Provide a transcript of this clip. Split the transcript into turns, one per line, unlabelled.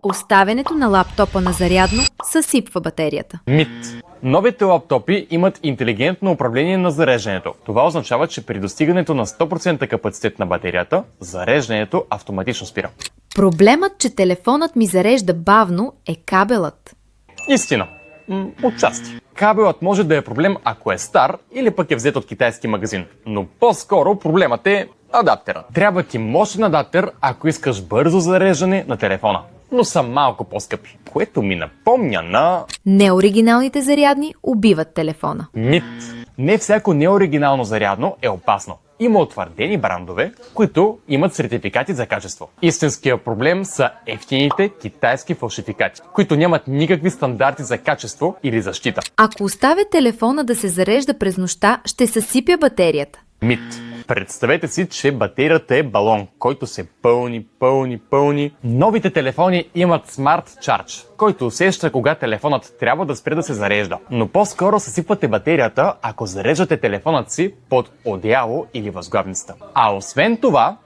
Оставянето на лаптопа на зарядно съсипва батерията.
Мит. Новите лаптопи имат интелигентно управление на зареждането. Това означава, че при достигането на 100% капацитет на батерията, зареждането автоматично спира.
Проблемът, че телефонът ми зарежда бавно, е кабелът.
Истина. Отчасти. Кабелът може да е проблем, ако е стар или пък е взет от китайски магазин. Но по-скоро проблемът е адаптера. Трябва ти мощен адаптер, ако искаш бързо зареждане на телефона. Но са малко по-скъпи, което ми напомня на...
Неоригиналните зарядни убиват телефона.
Мит. Не всяко неоригинално зарядно е опасно. Има утвърдени брандове, които имат сертификати за качество. Истинският проблем са евтините китайски фалшификати, които нямат никакви стандарти за качество или защита.
Ако оставя телефона да се зарежда през нощта, ще съсипя батерията.
Мит. Представете си, че батерията е балон, който се пълни. Новите телефони имат Smart Charge, който усеща кога телефонът трябва да спре да се зарежда. Но по-скоро съсипвате батерията, ако зареждате телефонът си под одеяло или възглавницата. А освен това,